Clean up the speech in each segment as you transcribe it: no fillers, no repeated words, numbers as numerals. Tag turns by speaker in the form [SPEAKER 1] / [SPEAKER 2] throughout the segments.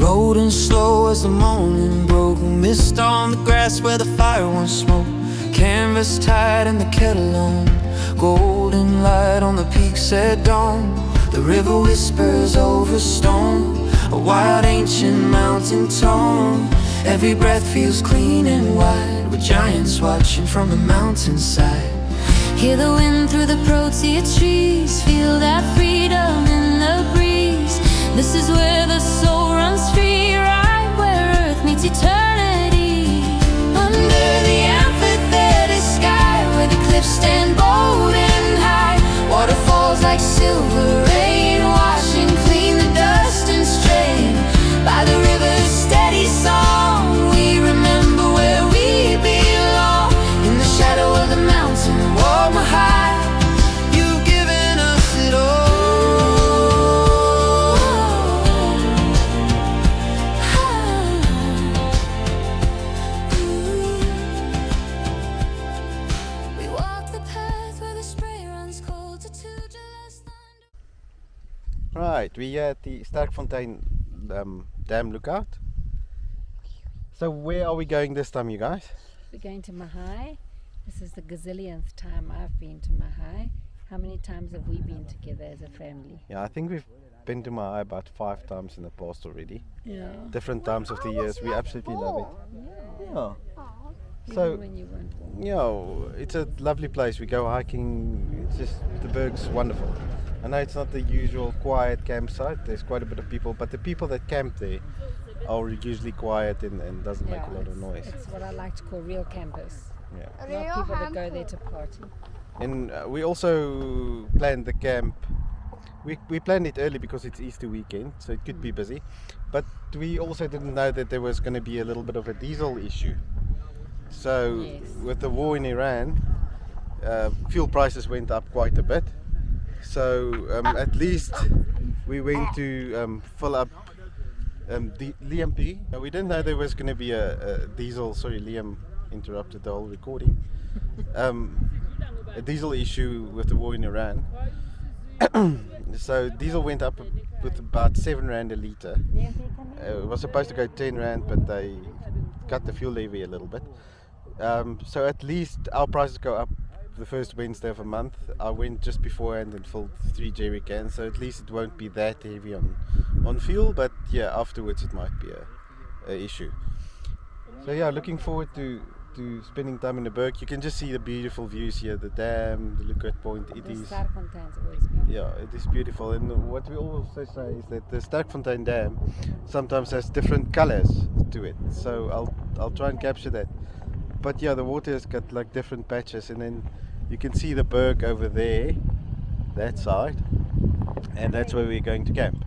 [SPEAKER 1] Rolling slow as the morning broke, mist on the grass where the fire once smoked, canvas tied and the kettle on, golden light on the peaks at dawn. The river whispers over stone, a wild ancient mountain tone. Every breath feels clean and wide, with giants watching from the mountainside.
[SPEAKER 2] Hear the wind through the protea trees, feel that freedom in the breeze. This is where the soul runs free, right where earth meets eternity. Under the amphitheatre sky, where the cliffs stand bold and high, waterfalls like silver rain, washing clean the dust and strain. By the river's steady song, we remember where we belong. In the shadow of the mountain, wall Mahai,
[SPEAKER 1] You've given us it all.
[SPEAKER 2] we walk the path where the spray runs cold to jealous thunder.
[SPEAKER 3] Right, we're at the Sterkfontein Dam lookout. So where are we going this time, you guys?
[SPEAKER 4] We're going to Mahai. This is the gazillionth time I've been to Mahai. How many times have we been together as a family?
[SPEAKER 3] Yeah, I think we've been to Mahai about 5 times in the past already.
[SPEAKER 4] Yeah.
[SPEAKER 3] Different times of the years. We absolutely love it. Yeah.
[SPEAKER 4] Even
[SPEAKER 3] So,
[SPEAKER 4] when you weren't born.
[SPEAKER 3] you know, it's a lovely place. We go hiking. It's just, the berg's wonderful. I know it's not the usual quiet campsite. There's quite a bit of people, but the people that camp there are usually quiet and doesn't make a lot of noise.
[SPEAKER 4] It's what I like to call real campers.
[SPEAKER 3] Yeah.
[SPEAKER 4] Not people that go there to party.
[SPEAKER 3] And we also planned the camp. We planned it early because it's Easter weekend, so it could be busy. But we also didn't know that there was going to be a little bit of a diesel issue. So
[SPEAKER 4] Yes.
[SPEAKER 3] with the war in Iran, fuel prices went up quite a bit. So at least we went to fill up the Liam P. We didn't know there was going to be a diesel. Sorry, Liam interrupted the whole recording. A diesel issue with the war in Iran. So diesel went up with about 7 rand a litre. It was supposed to go 10 rand, but they cut the fuel levy a little bit. So at least our prices go up the first Wednesday of a month. I went just beforehand and filled 3 jerry cans, so at least it won't be that heavy on fuel. But yeah, afterwards it might be a issue. So yeah, looking forward to spending time in the Berg. You can just see the beautiful views here, the dam, the lookout point. It
[SPEAKER 4] The
[SPEAKER 3] is,
[SPEAKER 4] Sterkfontein's always beautiful.
[SPEAKER 3] yeah, it is beautiful. And what we also say is that the Sterkfontein Dam sometimes has different colors to it. So I'll try and capture that. But yeah, the water has got like different patches, and then you can see the Berg over there, that side, and that's where we're going to camp.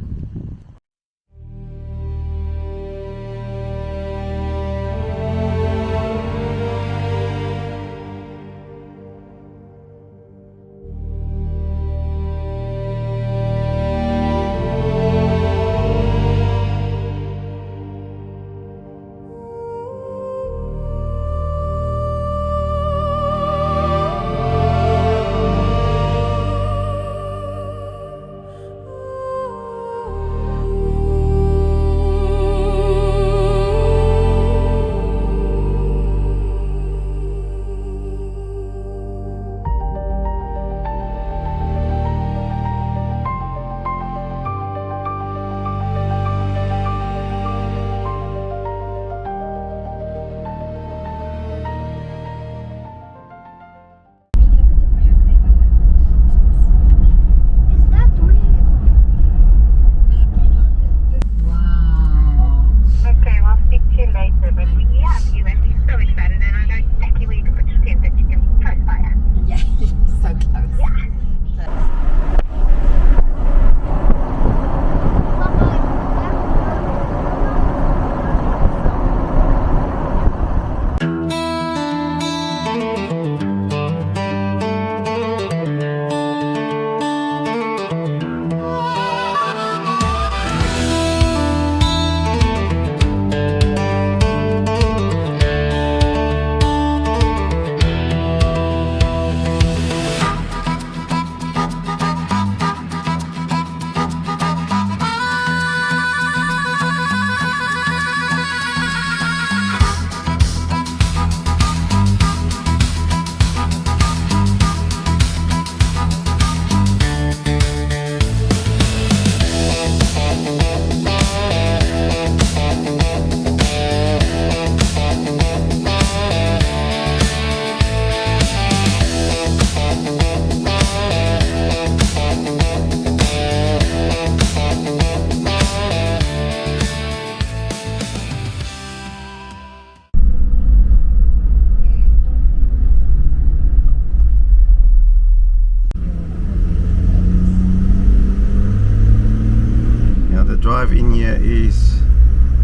[SPEAKER 3] is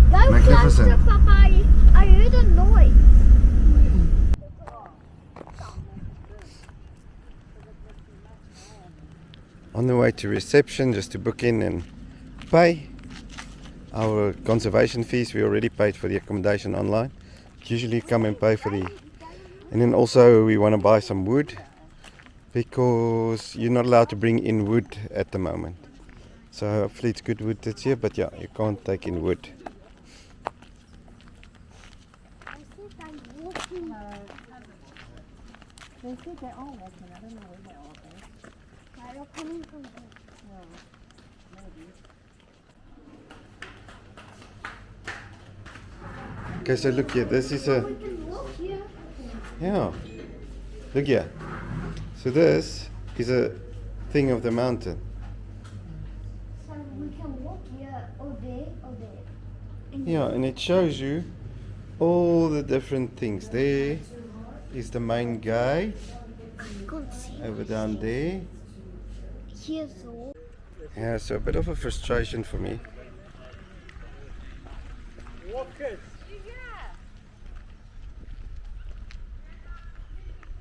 [SPEAKER 5] Go
[SPEAKER 3] magnificent.
[SPEAKER 5] closer, Papa. I heard a noise.
[SPEAKER 3] On the way to reception, just to book in and pay our conservation fees. We already paid for the accommodation online. Usually come and pay for the... And then also we want to buy some wood, because you're not allowed to bring in wood at the moment. So hopefully it's good wood that's here, but yeah, you can't take in wood.
[SPEAKER 5] I said I'm walking.
[SPEAKER 4] They said they're all walking. I don't know where they are.
[SPEAKER 5] They are coming from there.
[SPEAKER 3] Okay, so look here, this is a...
[SPEAKER 5] We can walk here.
[SPEAKER 3] Yeah, look here. So this is a thing of the mountain.
[SPEAKER 5] So we can walk here or there or there.
[SPEAKER 3] Yeah, and it shows you all the different things. There is the main gate,
[SPEAKER 5] I can't see.
[SPEAKER 3] over down there.
[SPEAKER 5] Here's all.
[SPEAKER 3] Yeah, so a bit of a frustration for me.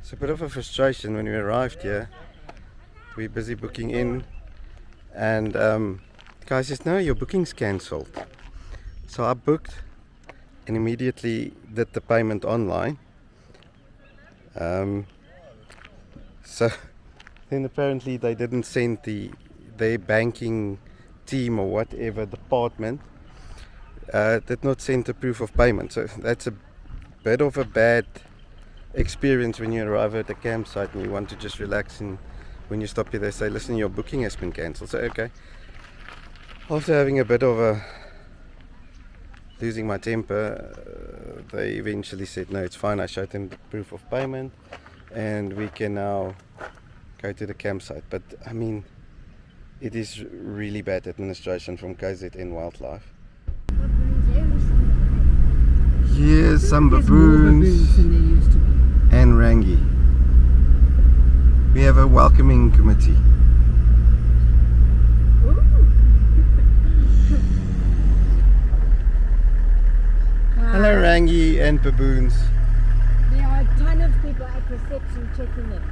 [SPEAKER 3] It's a bit of a frustration when we arrived here. We're busy booking in, and guy says, no, your booking's cancelled. So I booked and immediately did the payment online. So then apparently they didn't send their banking team or whatever department did not send a proof of payment. So that's a bit of a bad experience when you arrive at a campsite and you want to just relax, and when you stop here they say, listen, your booking has been cancelled. So okay, after having a bit of a losing my temper, they eventually said no, it's fine. I showed them the proof of payment and we can now go to the campsite. But I mean, it is really bad administration from KZN Wildlife. Here's some baboons
[SPEAKER 4] than there used to be.
[SPEAKER 3] and Rangi. We have a welcoming committee. Hello Rangi and baboons.
[SPEAKER 4] There are a ton of people at reception checking in.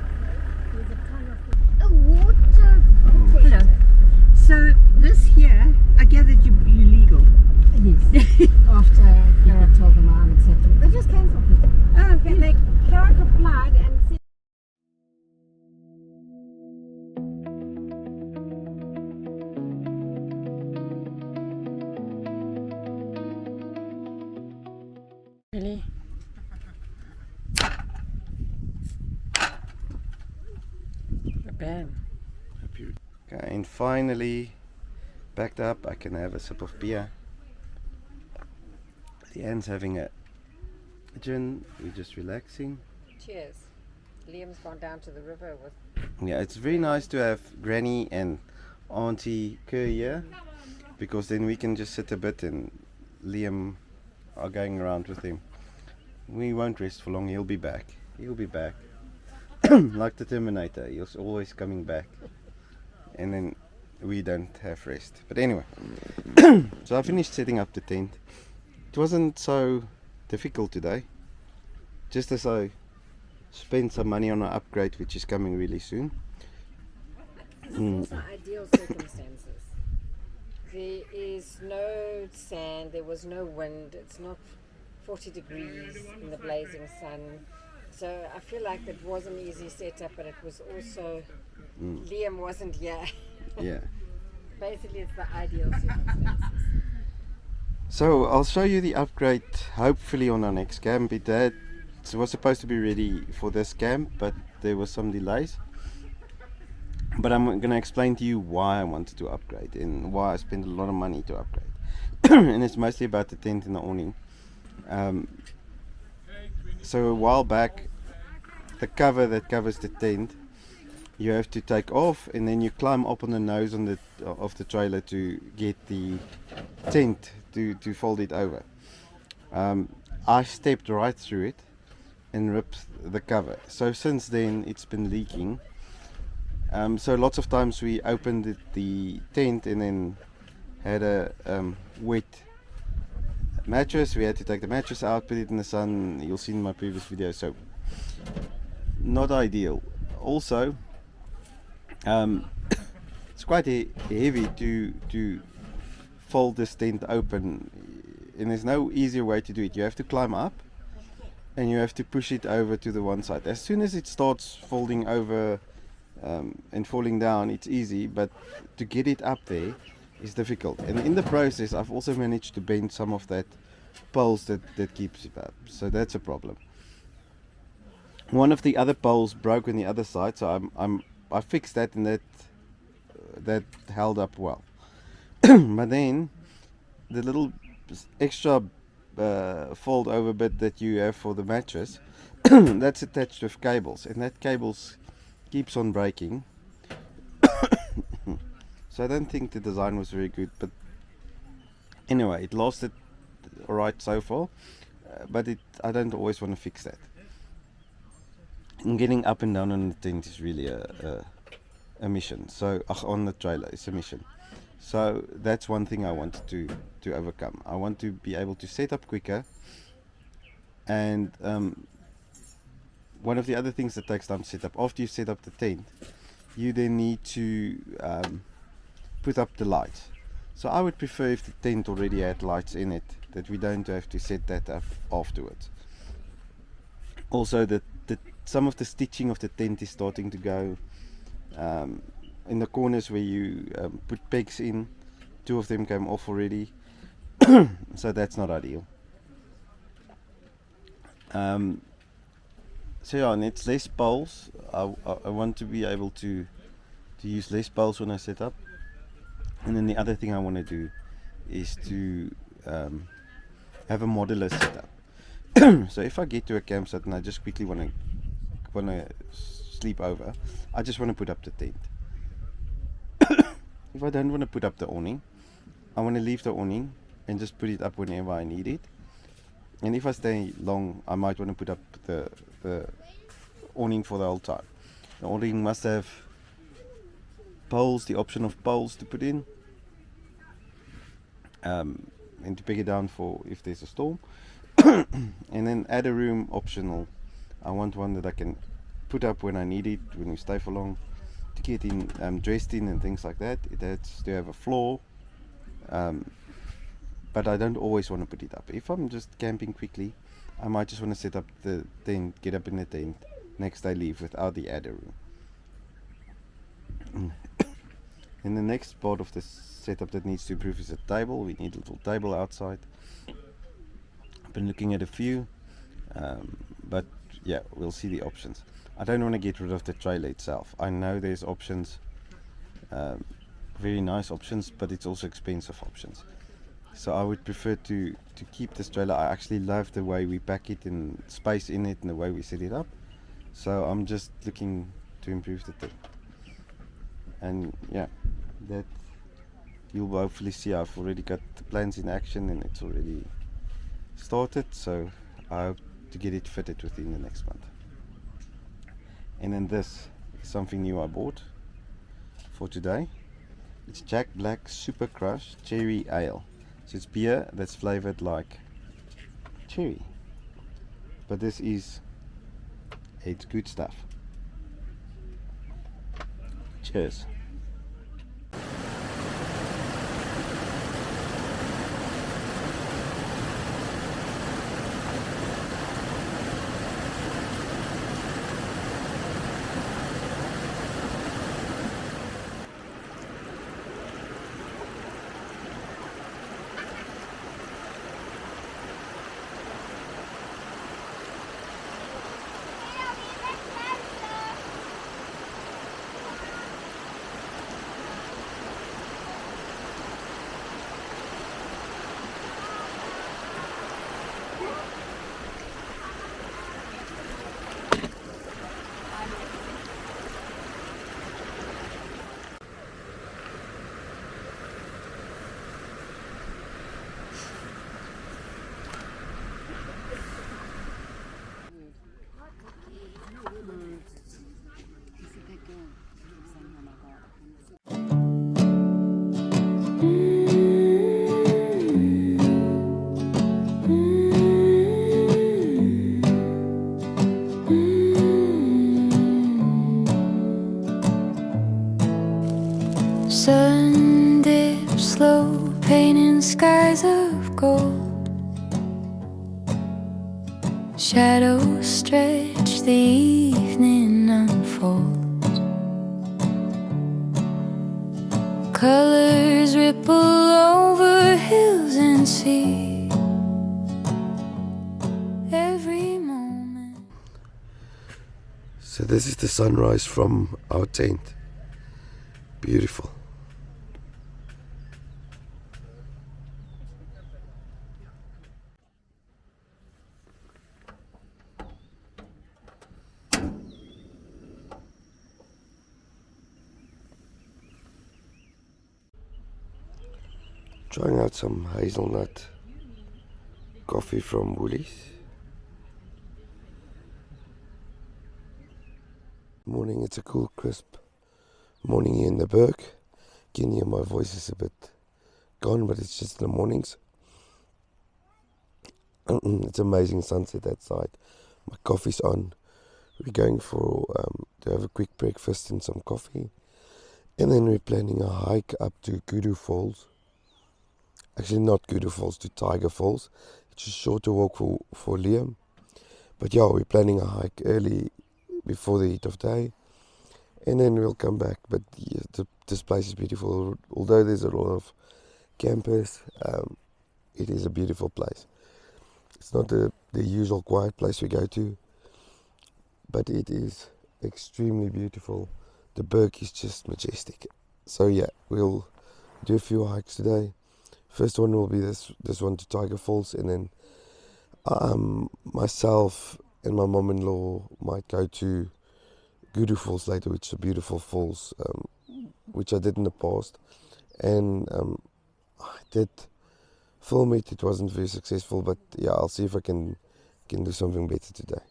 [SPEAKER 4] There's a ton of people.
[SPEAKER 5] A water.
[SPEAKER 6] Hello. So this here, I gathered you're legal.
[SPEAKER 4] Yes. After Clara told them are unacceptable. They just cancelled people.
[SPEAKER 6] Oh, okay.
[SPEAKER 4] Clara applied and said, really? Bam.
[SPEAKER 3] Okay, and finally, backed up, I can have a sip of beer. Leanne's having a gin, we're just relaxing.
[SPEAKER 4] Cheers. Liam's gone down to the river with.
[SPEAKER 3] Yeah, it's very nice to have Granny and Auntie Kerr here, because then we can just sit a bit and Liam are going around with him. We won't rest for long, he'll be back. He'll be back. Like the Terminator, he's always coming back. And then we don't have rest. But anyway, so I finished setting up the tent. It wasn't so difficult today. Just as I spent some money on an upgrade which is coming really soon.
[SPEAKER 4] These are ideal circumstances. There is no sand, there was no wind, it's not 40 degrees in the blazing sun. So I feel like it was an easy setup, but it was also, Liam wasn't here.
[SPEAKER 3] Yeah.
[SPEAKER 4] Basically it's the ideal circumstances.
[SPEAKER 3] So I'll show you the upgrade hopefully on our next camp. It was supposed to be ready for this camp, but there were some delays. But I'm going to explain to you why I wanted to upgrade and why I spent a lot of money to upgrade. And it's mostly about the tent and the awning. So a while back, the cover that covers the tent, you have to take off, and then you climb up on the nose of the trailer to get the tent to fold it over. I stepped right through it and ripped the cover. So since then it's been leaking. So lots of times we opened the tent and then had a wet mattress. We had to take the mattress out, put it in the sun. You'll see in my previous video. So not ideal. Also, it's quite heavy to fold this tent open, and there's no easier way to do it. You have to climb up and you have to push it over to the one side. As soon as it starts folding over and falling down, it's easy, but to get it up there is difficult. And in the process, I've also managed to bend some of that poles that keeps it up, so that's a problem. One of the other poles broke on the other side, so I fixed that, and that held up well. But then the little extra fold over bit that you have for the mattress, that's attached with cables, and that cables keeps on breaking. So I don't think the design was very good, but anyway, it lasted alright so far, but I don't always want to fix that. And getting up and down on the tent is really a mission. So on the trailer it's a mission. So that's one thing I wanted to overcome. I want to be able to set up quicker, and one of the other things that takes time to set up, after you set up the tent, you then need to put up the lights. So I would prefer if the tent already had lights in it, that we don't have to set that up afterwards. Also, some of the stitching of the tent is starting to go. In the corners where you put pegs in, 2 of them came off already. So that's not ideal. So yeah, and it's less poles. I want to be able to use less poles when I set up. And then the other thing I want to do is to have a modular setup. So if I get to a campsite and I just quickly want to sleep over, I just want to put up the tent. If I don't want to put up the awning, I want to leave the awning and just put it up whenever I need it. And if I stay long, I might want to put up the awning for the whole time. The awning must have poles, the option of poles to put in, and to peg it down for if there's a storm. And then add a room optional. I want one that I can put up when I need it, when we stay for long, to get in dressed in and things like that. It has to have a floor, but I don't always want to put it up. If I'm just camping quickly, I might just want to set up the tent, get up in the tent, next day leave without the adder room. And the next part of the setup that needs to improve is a table. We need a little table outside. I've been looking at a few, but yeah, we'll see the options. I don't want to get rid of the trailer itself. I know there's options, very nice options, but it's also expensive options. So I would prefer to keep this trailer. I actually love the way we pack it and space in it and the way we set it up. So I'm just looking to improve the thing. And yeah, that you'll hopefully see. I've already got the plans in action and it's already started. So I hope to get it fitted within the next month. And then this is something new I bought for today. It's Jack Black Super Crush Cherry Ale. So it's beer that's flavored like cherry, but it's good stuff. Cheers.
[SPEAKER 2] skies of gold. Shadows stretch, the evening unfolds. Colors ripple over hills and sea. Every moment.
[SPEAKER 7] So this is the sunrise from our tent. Beautiful. Trying out some hazelnut coffee from Woolies. Morning, it's a cool, crisp morning here in the Berg. Can hear my voice is a bit gone, but it's just the mornings. It's amazing sunset outside. My coffee's on. We're going for to have a quick breakfast and some coffee, and then we're planning a hike up to Kudu Falls. Actually, not Kudu Falls, to Tiger Falls. It's a shorter walk for Liam. But yeah, we're planning a hike early before the heat of day, and then we'll come back. But yeah, this place is beautiful. Although there's a lot of campers, it is a beautiful place. It's not the usual quiet place we go to, but it is extremely beautiful. The Berg is just majestic. So yeah, we'll do a few hikes today. First one will be this one to Tiger Falls, and then myself and my mom-in-law might go to Kudu Falls later, which is a beautiful falls, which I did in the past, and I did film it. It wasn't very successful, but yeah, I'll see if I can do something better today.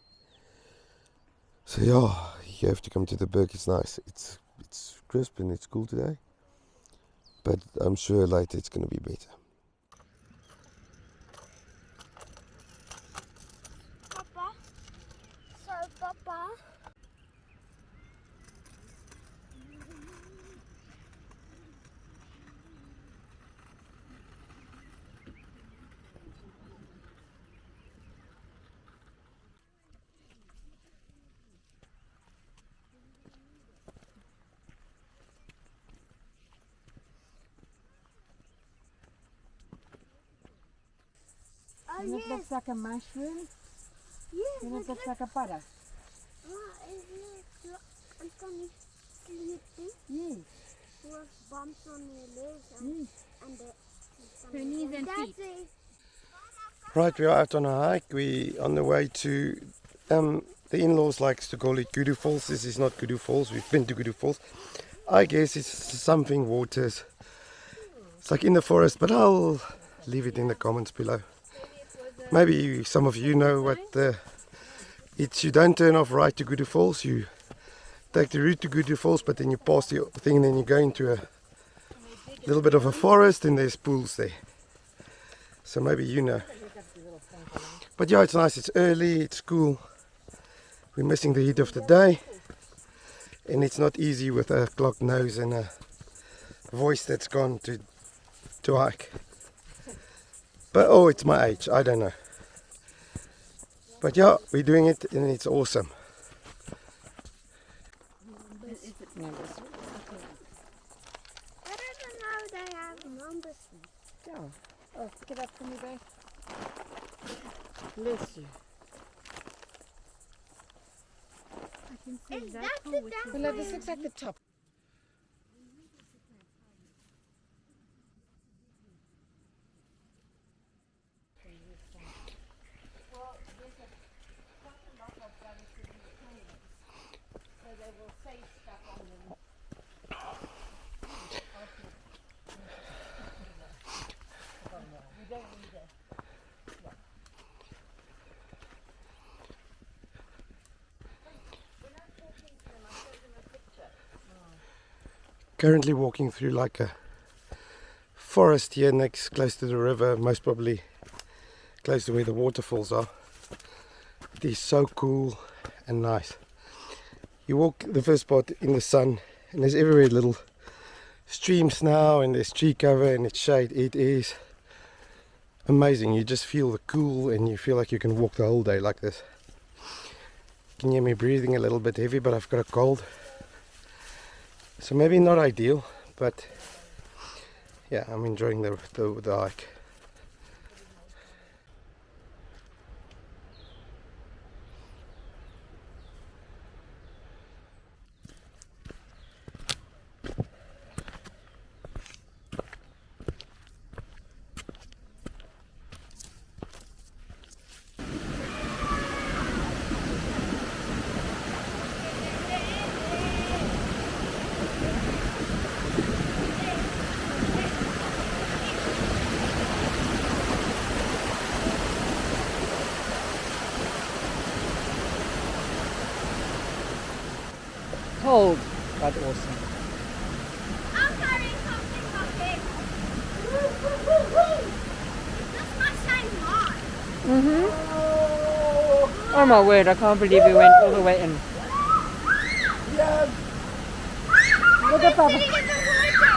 [SPEAKER 7] So yeah, you have to come to the Berg. It's nice. It's crisp and it's cool today, but I'm sure later it's going to be better.
[SPEAKER 5] Papa.
[SPEAKER 6] And it looks like a mushroom, and it looks like a butter.
[SPEAKER 5] Anthony sleeping
[SPEAKER 6] Yes.
[SPEAKER 5] with bumps on your legs and the
[SPEAKER 6] knees and feet.
[SPEAKER 7] Right, we are out on a hike. We on the way to the in-laws likes to call it Kudu Falls. This is not Kudu Falls. We've been to Kudu Falls. I guess it's something waters. It's like in the forest, but I'll leave it in the comments below. Maybe some of you know what it's. You don't turn off right to Kudu Falls. You take the route to Kudu Falls, but then you pass the thing, and then you go into a little bit of a forest, and there's pools there. So maybe you know. But yeah, it's nice. It's early. It's cool. We're missing the heat of the day, and it's not easy with a clogged nose and a voice that's gone to hike. But oh, it's my age. I don't know. But yeah, we're doing it, and it's awesome.
[SPEAKER 5] I don't know they have numbers.
[SPEAKER 4] Yeah. Oh, pick it up for me, babe. Bless you.
[SPEAKER 5] Is that the
[SPEAKER 4] Well, this looks like the top.
[SPEAKER 7] Currently walking through like a forest here close to the river, most probably close to where the waterfalls are. It is so cool and nice. You walk the first part in the sun, and there's everywhere little streams now, and there's tree cover and it's shade. It is amazing. You just feel the cool and you feel like you can walk the whole day like this. You can hear me breathing a little bit heavy, but I've got a cold. So maybe not ideal, but yeah, I'm enjoying the hike.
[SPEAKER 6] Cold, but awesome.
[SPEAKER 5] I'm carrying something from him. That's my same line.
[SPEAKER 6] Oh my word, I can't believe we went all the way in. Look at Papa.
[SPEAKER 5] Sitting in the water.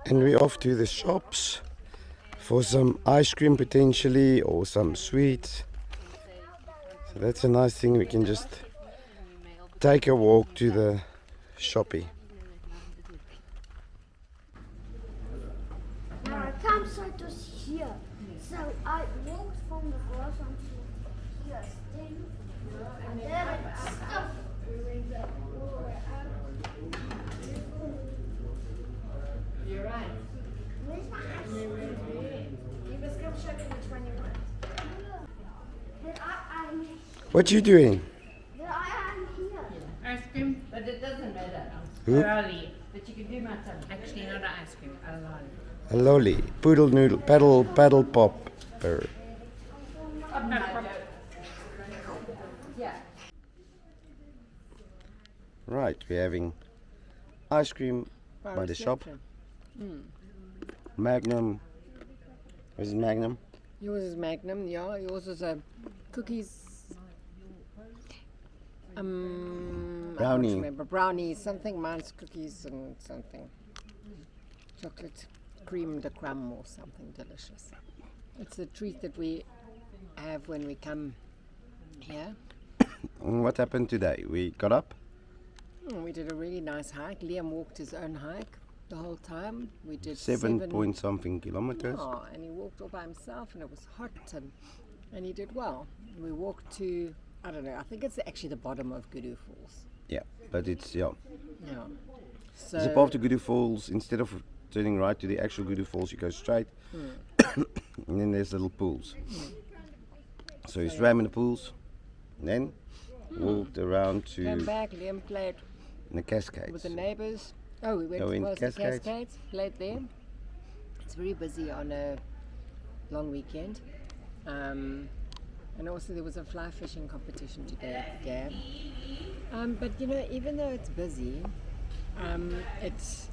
[SPEAKER 7] And we're off to the shops for some ice cream potentially, or some sweets. So that's a nice thing, we can just take a walk to the shoppy.
[SPEAKER 5] Now our campsite was here, so I walked from the grass onto here, then and there and stuff.
[SPEAKER 4] You're right.
[SPEAKER 5] Where's my ice cream?
[SPEAKER 4] You must come show me which one you want.
[SPEAKER 7] What you doing?
[SPEAKER 5] I am here.
[SPEAKER 4] Ice cream, but it doesn't matter.
[SPEAKER 7] Who?
[SPEAKER 4] Lolly, but you can do my tongue. Actually, not an ice cream, a lolly.
[SPEAKER 7] A lolly, poodle noodle, paddle pop.
[SPEAKER 4] Yeah.
[SPEAKER 3] Right, we're having ice cream by the shop. Magnum. Is it Magnum?
[SPEAKER 4] Yours is Magnum, yeah. Yours is a cookies. I can't
[SPEAKER 3] Brownie.
[SPEAKER 4] remember. Brownie, something. Mine's cookies and something. Chocolate cream de crumb or something delicious. It's a treat that we have when we come here.
[SPEAKER 3] And what happened today? We got up.
[SPEAKER 4] We did a really nice hike. Liam walked his own hike the whole time. We did
[SPEAKER 3] 7 point something kilometers.
[SPEAKER 4] Oh, and he walked all by himself, and it was hot, and he did well. We walked to, I don't know, I think it's actually the bottom of Gudu Falls.
[SPEAKER 3] Yeah, but it's
[SPEAKER 4] Yeah.
[SPEAKER 3] it's
[SPEAKER 4] So
[SPEAKER 3] above the Gudu Falls. Instead of turning right to the actual Gudu Falls, you go straight, and then there's little pools. So you swam in the pools, and then walked around
[SPEAKER 4] came
[SPEAKER 3] to
[SPEAKER 4] back. Liam played
[SPEAKER 3] the Cascades.
[SPEAKER 4] with the neighbours. Oh, we went
[SPEAKER 3] Oh, in
[SPEAKER 4] to the
[SPEAKER 3] Cascades?
[SPEAKER 4] Cascades, played there. It's very busy on a long weekend. And also there was a fly fishing competition today at the dam. But you know, even though it's busy, it's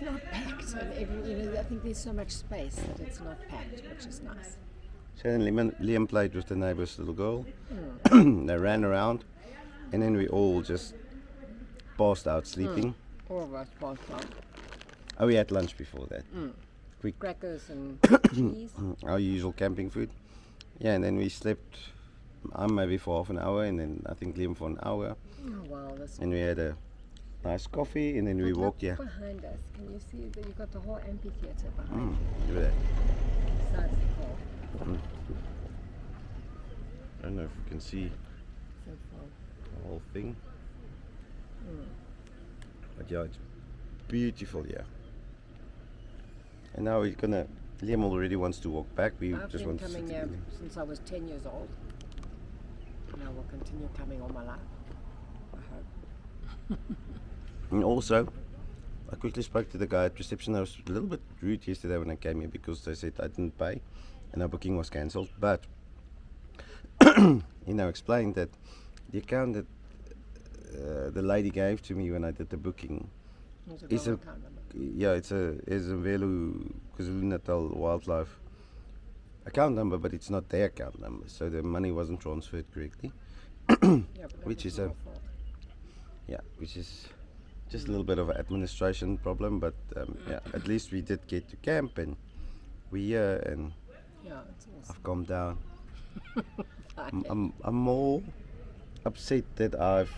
[SPEAKER 4] not packed. And I think there's so much space that it's not packed, which is nice.
[SPEAKER 3] So then Liam played with the neighbor's little girl. They ran around, and then we all just passed out sleeping.
[SPEAKER 4] All of us passed out.
[SPEAKER 3] Oh, we had lunch before that.
[SPEAKER 4] Crackers and cheese.
[SPEAKER 3] Our usual camping food. Yeah, and then we slept. I'm maybe for half an hour, and then I think Liam for an hour.
[SPEAKER 4] Oh wow, that's
[SPEAKER 3] And we had a nice coffee, and then we walked. Yeah,
[SPEAKER 4] behind us. Can you see that you've got the whole amphitheatre behind
[SPEAKER 3] look at that.
[SPEAKER 4] you? Besides the hall.
[SPEAKER 3] I don't know if you can see
[SPEAKER 4] So far.
[SPEAKER 3] the whole thing. But yeah, it's beautiful, yeah. And now we're gonna. Liam already wants to walk back. We
[SPEAKER 4] I've
[SPEAKER 3] just
[SPEAKER 4] been
[SPEAKER 3] want to sit
[SPEAKER 4] coming here
[SPEAKER 3] together.
[SPEAKER 4] since I was 10 years old. And I will continue coming all my life. I hope.
[SPEAKER 3] And also, I quickly spoke to the guy at reception. I was a little bit rude yesterday when I came here because they said I didn't pay and our booking was cancelled. But he now explained that the account that the lady gave to me when I did the booking is a it's a Velu KwaZulu-Natal Wildlife account number, but it's not their account number, so the money wasn't transferred correctly. Which is which is just a little bit of an administration problem, but yeah, at least we did get to camp and we're here and
[SPEAKER 4] Yeah, it's awesome.
[SPEAKER 3] I've calmed down. I'm more upset that I've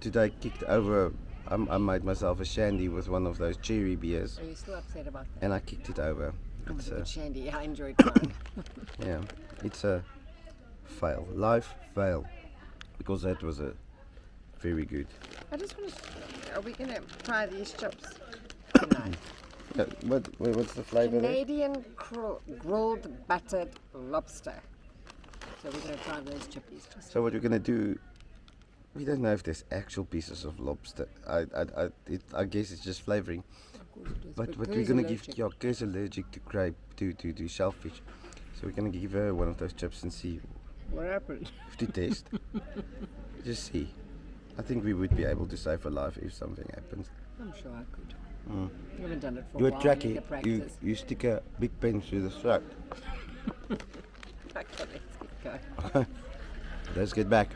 [SPEAKER 3] today kicked over. I made myself a shandy with one of those cherry beers,
[SPEAKER 4] Are you still upset about that?
[SPEAKER 3] and I kicked it over. It's
[SPEAKER 4] Good
[SPEAKER 3] a,
[SPEAKER 4] shandy. I enjoyed mine.
[SPEAKER 3] yeah, it's a fail, life fail, because that was a very good.
[SPEAKER 4] I just want to. Are we going to try these chips tonight?
[SPEAKER 3] What's the flavour there?
[SPEAKER 4] Canadian grilled buttered lobster. So we're going to try those chippies.
[SPEAKER 3] So what we're gonna do? We don't know if there's actual pieces of lobster. I guess it's just flavouring. But what we're gonna give Kya's allergic to crab to shellfish. So we're gonna give her one of those chips and see
[SPEAKER 4] What happened?
[SPEAKER 3] to taste. Just see. I think we would be able to save her life if something happens.
[SPEAKER 4] I'm sure I could. I haven't done it for
[SPEAKER 3] Do
[SPEAKER 4] a
[SPEAKER 3] a
[SPEAKER 4] while.
[SPEAKER 3] tracky.
[SPEAKER 4] Need to practice.
[SPEAKER 3] You stick a big pen through the throat.
[SPEAKER 4] Okay, let's get going.
[SPEAKER 3] Let's get back.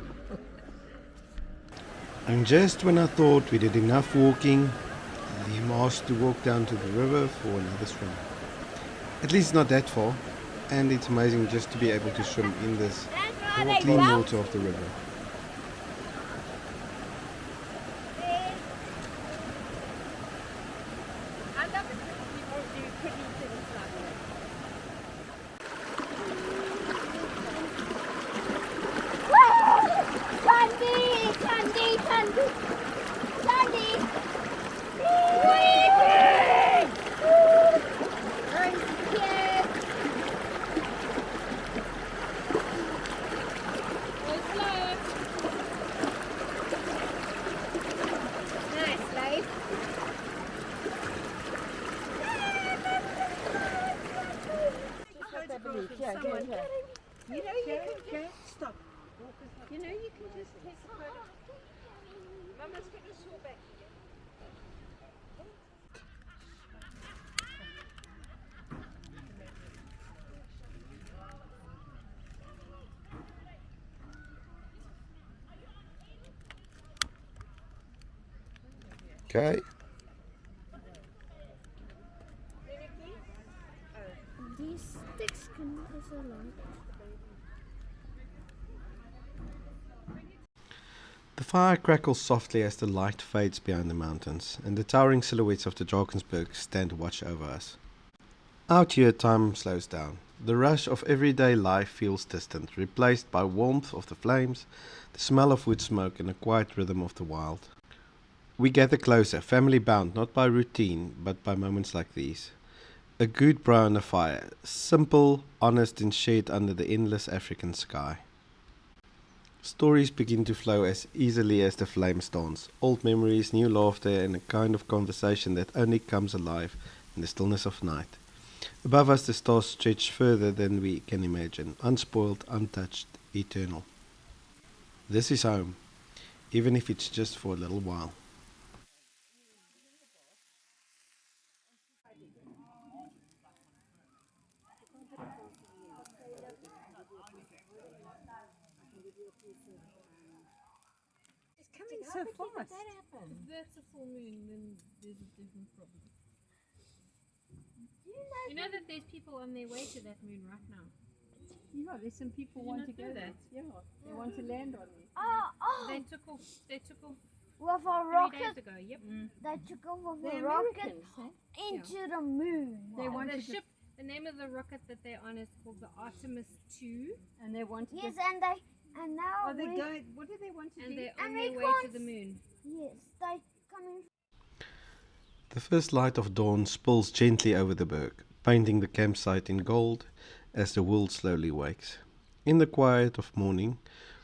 [SPEAKER 7] And just when I thought we did enough walking, Liam asked to walk down to the river for another swim. At least not that far, and it's amazing just to be able to swim in this clean water of the river. Okay.
[SPEAKER 5] These sticks can also light.
[SPEAKER 7] The fire crackles softly as the light fades behind the mountains, and the towering silhouettes of the Drakensberg stand watch over us. Out here time slows down. The rush of everyday life feels distant, replaced by warmth of the flames, the smell of wood smoke, and the quiet rhythm of the wild. We gather closer, family bound not by routine, but by moments like these. A good braai on the fire, simple, honest, and shared under the endless African sky. Stories begin to flow as easily as the flames dance. Old memories, new laughter, and a kind of conversation that only comes alive in the stillness of night. Above us the stars stretch further than we can imagine, unspoiled, untouched, eternal. This is home, even if it's just for a little while.
[SPEAKER 6] So fast.
[SPEAKER 8] That's a full moon, then there's a different problem. You know that there's people on their way to that moon right now.
[SPEAKER 6] Yeah, there's some people want to go there. Yeah, they want to land on it.
[SPEAKER 8] They took off
[SPEAKER 5] With a
[SPEAKER 8] 3 days
[SPEAKER 5] rocket,
[SPEAKER 8] ago. Yep.
[SPEAKER 5] they took off with
[SPEAKER 6] They're
[SPEAKER 5] a rocket
[SPEAKER 6] Americans, eh?
[SPEAKER 5] into the moon.
[SPEAKER 6] They
[SPEAKER 8] And
[SPEAKER 6] want
[SPEAKER 8] the
[SPEAKER 6] to
[SPEAKER 8] ship, the name of the rocket that they're on is called the Artemis 2,
[SPEAKER 6] and they want to.
[SPEAKER 5] Yes, and now
[SPEAKER 6] Are they
[SPEAKER 5] we,
[SPEAKER 6] going? What do they want to
[SPEAKER 8] and
[SPEAKER 6] do?
[SPEAKER 8] they're on
[SPEAKER 5] And
[SPEAKER 8] their
[SPEAKER 5] we
[SPEAKER 8] way to
[SPEAKER 5] can't
[SPEAKER 8] the moon.
[SPEAKER 5] yes, they coming.
[SPEAKER 7] The first light of dawn spills gently over the berg, painting the campsite in gold as the world slowly wakes. In the quiet of morning,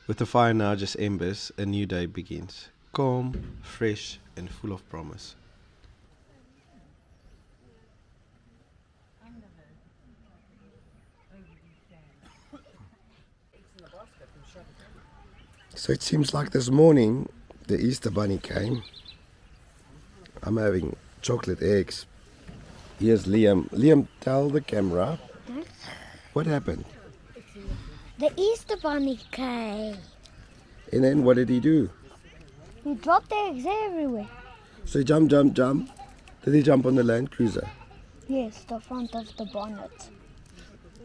[SPEAKER 7] with the fire now just embers, a new day begins, calm, fresh, and full of promise. So it seems like this morning the Easter Bunny came. I'm having chocolate eggs. Here's Liam. Liam, tell the camera what happened.
[SPEAKER 5] The Easter Bunny came.
[SPEAKER 7] And then what did he do?
[SPEAKER 5] He dropped eggs everywhere.
[SPEAKER 7] So he jump. Did he jump on the Land Cruiser?
[SPEAKER 5] Yes, the front of the bonnet.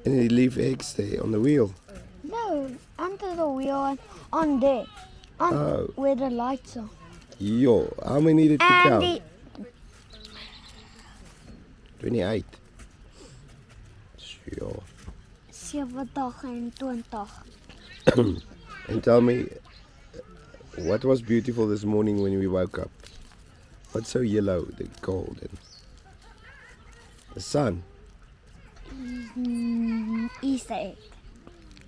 [SPEAKER 7] And he leave eggs there on the wheel.
[SPEAKER 5] No, under the wheel and on there. On
[SPEAKER 7] Oh.
[SPEAKER 5] where the lights are.
[SPEAKER 7] Yo, how many did he
[SPEAKER 5] And
[SPEAKER 7] count?
[SPEAKER 5] the
[SPEAKER 7] 28. Sure.
[SPEAKER 5] 27.
[SPEAKER 7] And tell me, what was beautiful this morning when we woke up? What's so yellow, the gold? And the sun.
[SPEAKER 5] Easter egg.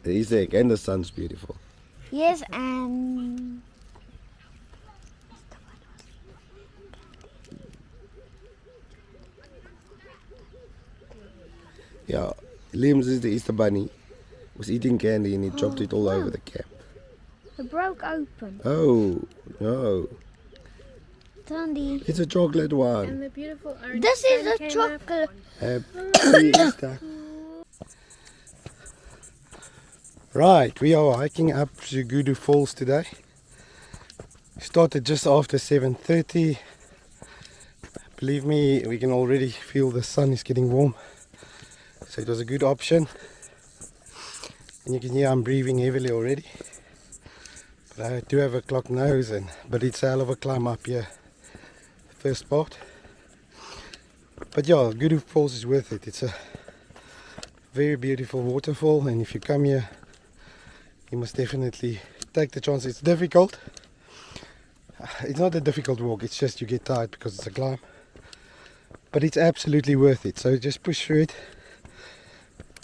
[SPEAKER 7] The Easter egg and the sun's beautiful.
[SPEAKER 5] Yes, and
[SPEAKER 7] Yeah, Liam's is the Easter Bunny. Was eating candy and he dropped it all over the camp.
[SPEAKER 5] it broke open.
[SPEAKER 7] Oh, no.
[SPEAKER 5] Tandy.
[SPEAKER 7] It's a chocolate one.
[SPEAKER 8] And the beautiful orange
[SPEAKER 5] This is
[SPEAKER 8] sun
[SPEAKER 5] a
[SPEAKER 8] came
[SPEAKER 5] chocolate.
[SPEAKER 7] Happy Easter. Right, we are hiking up to Gudu Falls today. Started just after 7:30. Believe me, we can already feel the sun is getting warm. So it was a good option. And you can hear I'm breathing heavily already. But I do have a clogged nose, but it's a hell of a climb up here. First part. But yeah, Gudu Falls is worth it. It's a very beautiful waterfall, and if you come here, you must definitely take the chance. It's difficult. It's not a difficult walk, it's just you get tired because it's a climb. But it's absolutely worth it, so just push through it.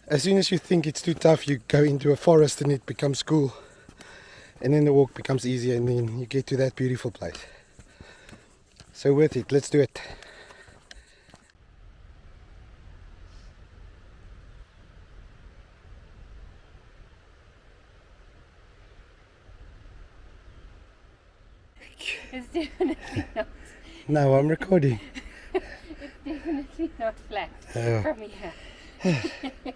[SPEAKER 7] As soon as you think it's too tough, you go into a forest and it becomes cool. And then the walk becomes easier and then you get to that beautiful place. So worth it, let's do it.
[SPEAKER 8] It's definitely not.
[SPEAKER 7] No, I'm recording.
[SPEAKER 8] It's definitely not flat
[SPEAKER 7] Oh.
[SPEAKER 8] from here.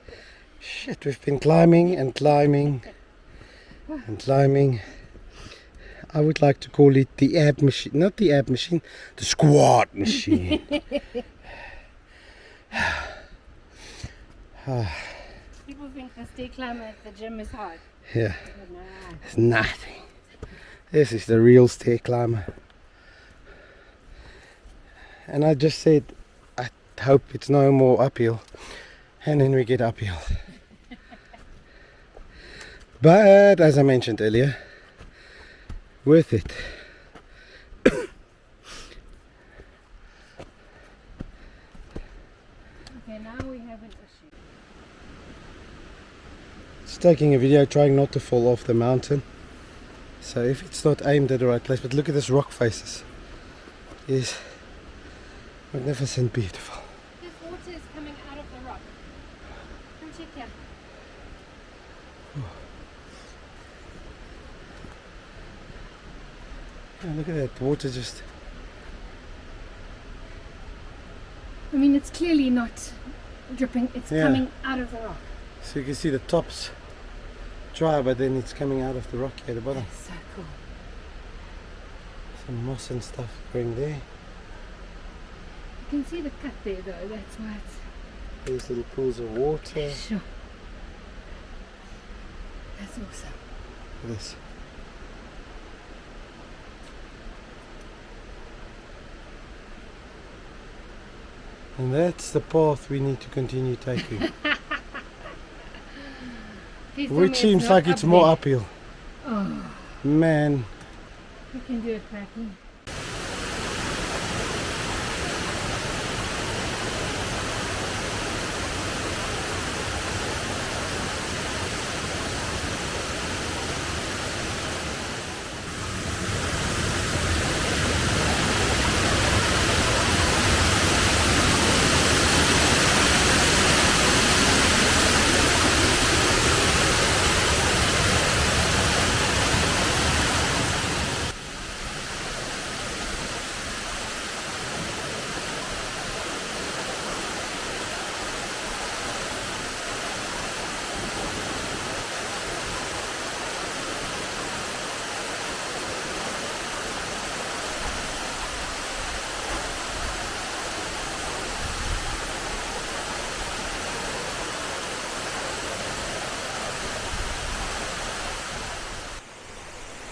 [SPEAKER 7] Shit, we've been climbing and climbing and climbing. I would like to call it the ab machine, not the ab machine, the squat machine.
[SPEAKER 8] People think the stair climber at the gym is hard.
[SPEAKER 7] Yeah,
[SPEAKER 8] But no.
[SPEAKER 7] it's nothing. This is the real stair climber. And I just said, I hope it's no more uphill. And then we get uphill. But as I mentioned earlier, worth it.
[SPEAKER 8] Okay, now we have an issue.
[SPEAKER 7] It's taking a video trying not to fall off the mountain. So if it's not aimed at the right place, but look at this rock faces. It is magnificent, beautiful.
[SPEAKER 8] This water is coming out of the rock. Come check here.
[SPEAKER 7] Yeah, look at that, water just...
[SPEAKER 8] I mean, it's clearly not dripping. It's
[SPEAKER 7] Yeah.
[SPEAKER 8] coming out of the rock.
[SPEAKER 7] So you can see the tops dry, but then it's coming out of the rock here at the bottom.
[SPEAKER 8] So cool.
[SPEAKER 7] Some moss and stuff growing there.
[SPEAKER 8] You can see the cut there, though. That's why it's
[SPEAKER 7] There's little pools of water.
[SPEAKER 8] sure. That's awesome.
[SPEAKER 7] Look at this. And that's the path we need to continue taking.
[SPEAKER 8] Please tell me
[SPEAKER 7] Which
[SPEAKER 8] it's
[SPEAKER 7] seems
[SPEAKER 8] not
[SPEAKER 7] like it's
[SPEAKER 8] up
[SPEAKER 7] more
[SPEAKER 8] there.
[SPEAKER 7] uphill.
[SPEAKER 8] Oh,
[SPEAKER 7] Man,
[SPEAKER 8] you can do it, Cracky.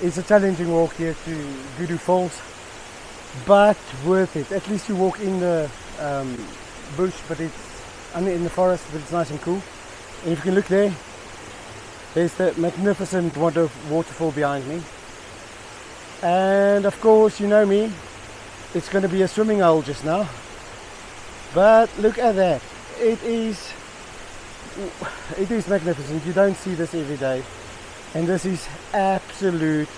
[SPEAKER 7] it's a challenging walk here to Gudu Falls, but worth it. At least you walk in the bush, but it's in the forest, but it's nice and cool. And if you can look there, there's the magnificent waterfall behind me. And of course, you know me, it's going to be a swimming hole just now. But look at that. It is magnificent. You don't see this every day. And this is absolute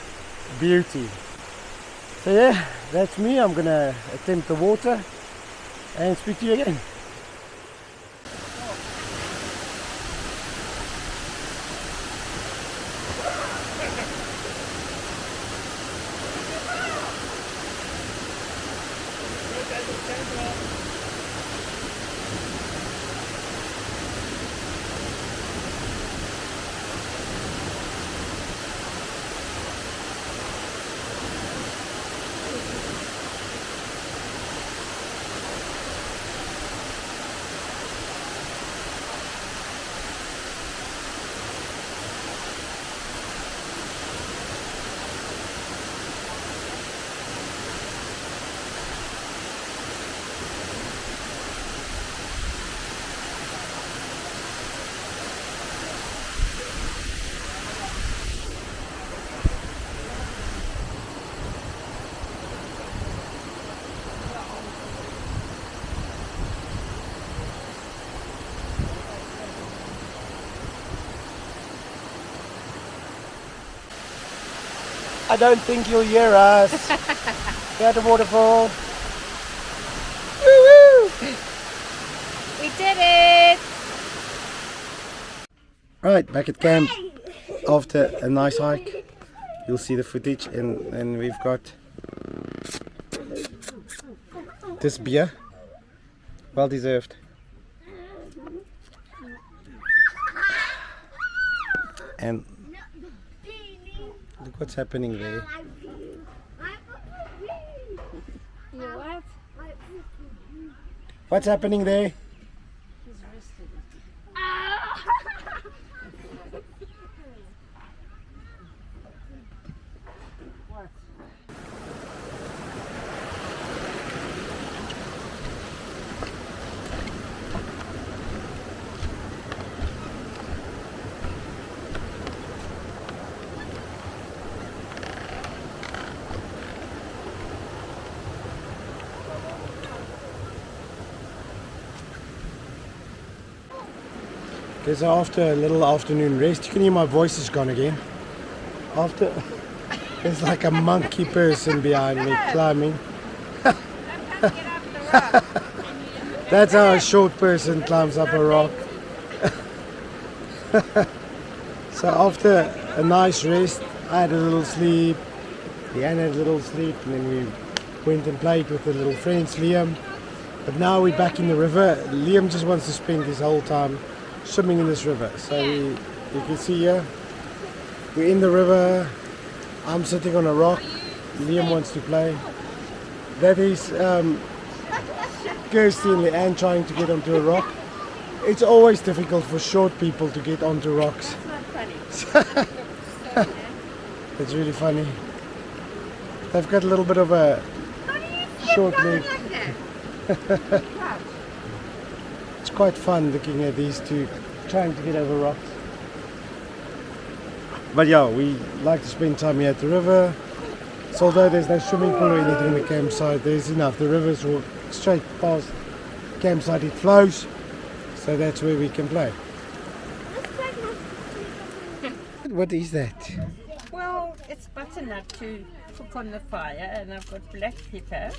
[SPEAKER 7] beauty. So yeah, that's me. I'm going to attempt the water and speak to you again. I don't think you'll hear us. We're at the waterfall. Woo-woo!
[SPEAKER 8] We did it!
[SPEAKER 7] Right, back at camp after a nice hike. You'll see the footage, and we've got This beer, well deserved. And look what's happening there.
[SPEAKER 4] You what?
[SPEAKER 7] What's happening there? Okay, so after a little afternoon rest, you can hear my voice is gone again. After, there's like a monkey person behind me climbing. That's how a short person climbs up a rock. So after a nice rest, I had a little sleep, Leanne had a little sleep, and then we went and played with the little friends, Liam. But now we're back in the river. Liam just wants to spend his whole time swimming in this river. So you can see here, we're in the river. I'm sitting on a rock. Liam wants to play. That is Kirsty and Leanne trying to get onto a rock. It's always difficult for short people to get onto rocks. It's really funny. They've got a little bit of a short leg. It's quite fun looking at these two trying to get over rocks. But yeah, we like to spend time here at the river. So although there's no swimming pool or anything in the campsite, there's enough. The river's walk straight past the campsite, it flows. So that's where we can play. What is that?
[SPEAKER 4] Well, it's butternut to cook on the fire, and I've got black pepper,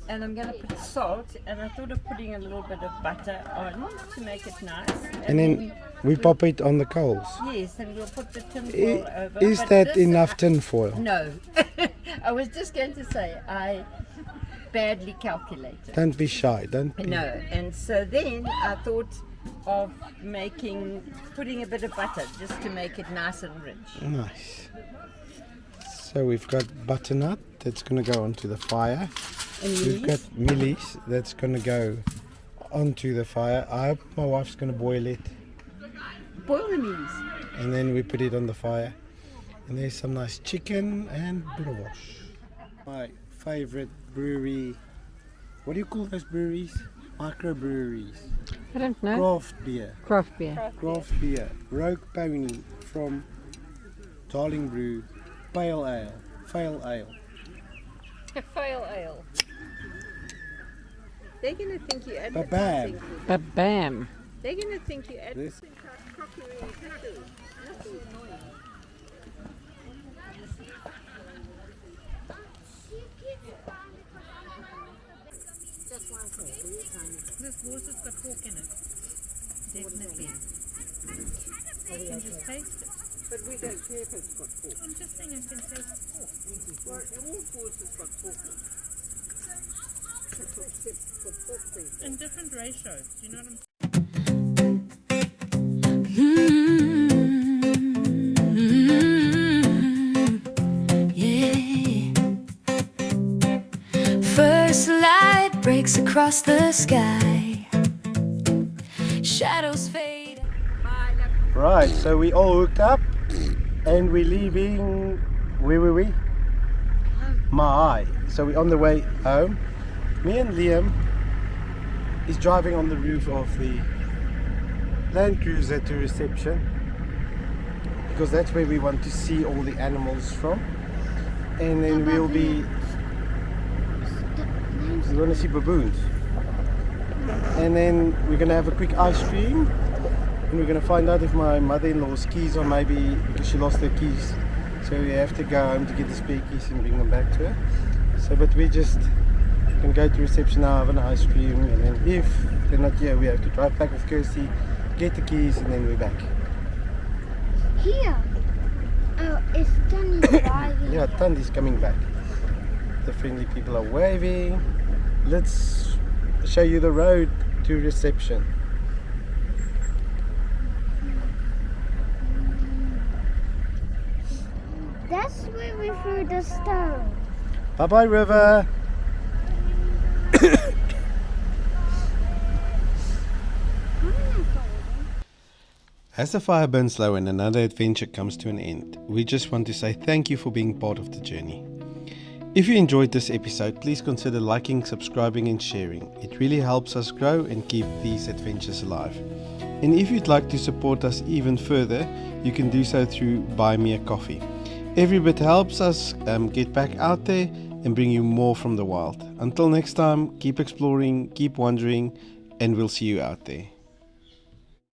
[SPEAKER 4] and I'm going to put salt, and I thought of putting a little bit of butter on to make it nice.
[SPEAKER 7] And then we pop it on the coals.
[SPEAKER 4] Yes, and we'll put the tin foil over.
[SPEAKER 7] Is
[SPEAKER 4] But
[SPEAKER 7] that
[SPEAKER 4] this-
[SPEAKER 7] enough tin foil?
[SPEAKER 4] No. I was just going to say, I badly calculated.
[SPEAKER 7] Don't be shy, don't be.
[SPEAKER 4] No, and so then I thought of putting a bit of butter just to make it nice and rich.
[SPEAKER 7] Nice. So we've got butternut that's going to go onto the fire.
[SPEAKER 4] And
[SPEAKER 7] We've got millies that's going to go onto the fire. I hope my wife's going to boil it.
[SPEAKER 4] boil the mealies.
[SPEAKER 7] And then we put it on the fire. And there's some nice chicken and boerewors. My favorite brewery. What do you call those breweries? Microbreweries.
[SPEAKER 6] I don't know.
[SPEAKER 7] Craft beer.
[SPEAKER 6] Craft beer.
[SPEAKER 7] Craft beer. Rogue Pony from Darling Brew. Pale Ale. Fail Ale.
[SPEAKER 4] Fail ale. They're going to think you're
[SPEAKER 7] Ba-bam.
[SPEAKER 4] advertising.
[SPEAKER 6] Ba-bam.
[SPEAKER 4] They're going to think you're
[SPEAKER 7] This.
[SPEAKER 4] advertising crockery and pickles. Nothing annoying.
[SPEAKER 8] This water's got pork in it. Definitely. You can just taste it.
[SPEAKER 4] But we don't care if it's got pork.
[SPEAKER 8] I'm just saying I can taste pork.
[SPEAKER 4] Well, all water's got pork in it. Except for pork things.
[SPEAKER 8] In different ratios. Do you know what I'm saying?
[SPEAKER 2] First light breaks across the sky. Shadows fade.
[SPEAKER 7] Right, so we all hooked up and we're leaving. Where were we? Mahai. So we're on the way home. Me and Liam is driving on the roof of the Land Cruiser to reception because that's where we want to see all the animals from. And then we'll be. We want to see baboons. And then we're going to have a quick ice cream. And we're going to find out if my mother-in-law's keys are maybe because she lost her keys. So we have to go home to get the spare keys and bring them back to her. So, but we just can go to reception now, have an ice cream, and then if they're not here, we have to drive back with Kirsty, get the keys, and then we're back.
[SPEAKER 5] Here. Oh, it's Tony driving.
[SPEAKER 7] Yeah, Tandy's coming back. The friendly people are waving. let's show you the road to reception.
[SPEAKER 5] That's where we threw the stone.
[SPEAKER 7] Bye bye, river. As the fire burns low and another adventure comes to an end, we just want to say thank you for being part of the journey. If you enjoyed this episode, please consider liking, subscribing and sharing. It really helps us grow and keep these adventures alive. And if you'd like to support us even further, you can do so through Buy Me a Coffee. Every bit helps us get back out there and bring you more from the wild. Until next time, keep exploring, keep wandering, and we'll see you out there.